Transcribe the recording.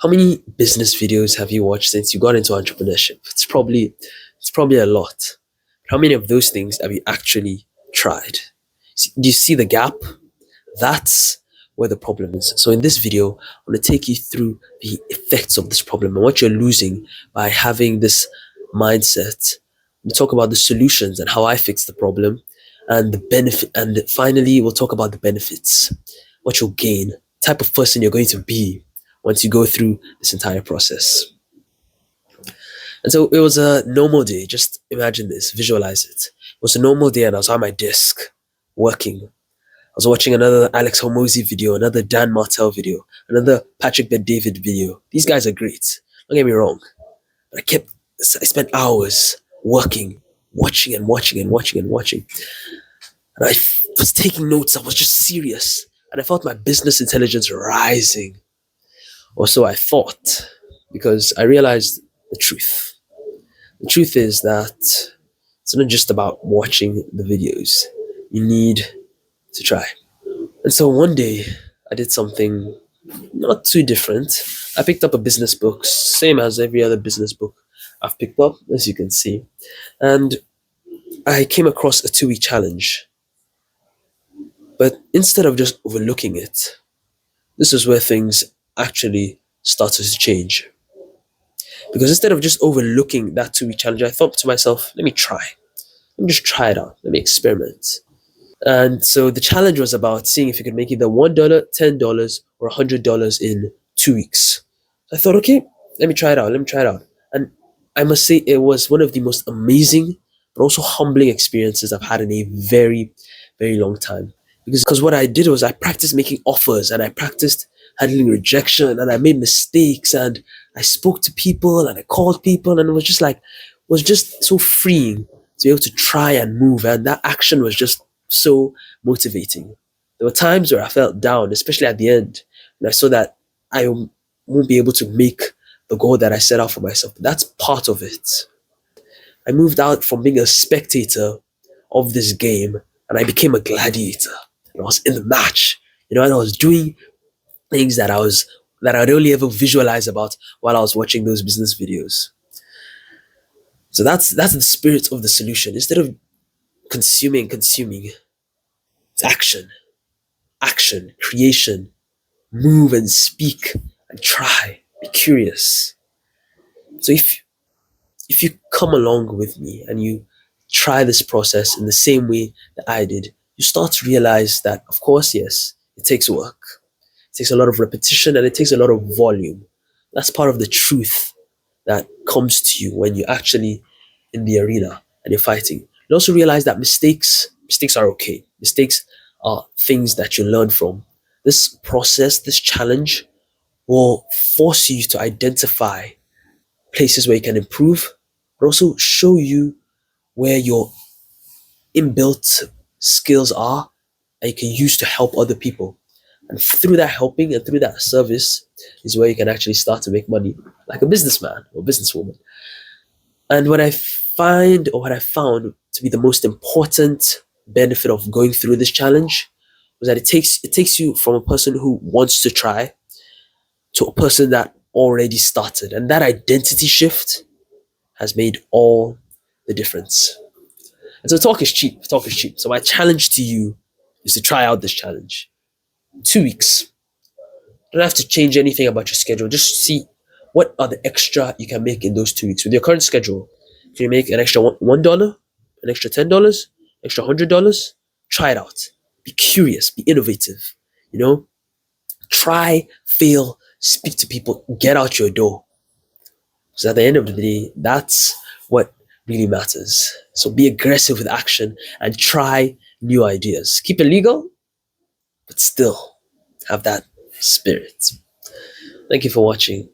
How many business videos have you watched since you got into entrepreneurship? It's probably a lot. How many of those things have you actually tried? Do you see the gap? That's where the problem is. So in this video, I'm going to take you through the effects of this problem and what you're losing by having this mindset. We talk about the solutions and how I fix the problem and the benefit. And finally, we'll talk about the benefits, what you'll gain, type of person you're going to be once you go through this entire process. And so it was a normal day. Just imagine this, visualize it. It was a normal day and I was on my desk working. I was watching another Alex Hormozy video, another Dan Martell video, another Patrick Bet-David video. These guys are great. Don't get me wrong. But I spent hours working, watching and watching and watching and watching. And I was taking notes. I was just serious. And I felt my business intelligence rising. Or so I thought, because I realized the truth. The truth is that it's not just about watching the videos. You need to try. And so one day I did something not too different. I picked up a business book, same as every other business book I've picked up, as you can see. And I came across a 2-week challenge. But instead of just overlooking it, this is where things actually started to change. Because instead of just overlooking that 2-week challenge, I thought to myself, let me try. Let me just try it out. Let me experiment. And so the challenge was about seeing if you could make either $1, $10, or $100 in 2 weeks. I thought, okay, let me try it out. Let me try it out. And I must say it was one of the most amazing, but also humbling experiences I've had in a very, very long time. Because what I did was I practiced making offers and I practiced handling rejection and I made mistakes and I spoke to people and I called people and it was just so freeing to be able to try and move, and that action was just so motivating. There were times where I felt down, especially at the end, and I saw that I won't be able to make the goal that I set out for myself. But that's part of it. I moved out from being a spectator of this game and I became a gladiator. And I was in the match, and I was doing things that I'd only ever visualize about while I was watching those business videos. So that's the spirit of the solution. Instead of consuming, it's action, creation, move and speak and try, be curious. So if you come along with me and you try this process in the same way that I did, you start to realize that, of course, yes, it takes work. It takes a lot of repetition and it takes a lot of volume. That's part of the truth that comes to you when you're actually in the arena and you're fighting. You also realize that mistakes are okay. Mistakes are things that you learn from. This process, this challenge will force you to identify places where you can improve, but also show you where your inbuilt skills are that you can use to help other people. And through that helping and through that service is where you can actually start to make money like a businessman or businesswoman. And what I found to be the most important benefit of going through this challenge was that it takes you from a person who wants to try to a person that already started. And that identity shift has made all the difference. And so talk is cheap. So my challenge to you is to try out this challenge. 2 weeks. You don't have to change anything about your schedule. Just see what are the extra you can make in those 2 weeks. With your current schedule, can you make an extra $1, an extra $10, extra $100? Try it out. Be curious, be innovative. Try, fail, speak to people, get out your door. Because at the end of the day, that's what really matters. So be aggressive with action and try new ideas. Keep it legal, but still have that spirit. Thank you for watching.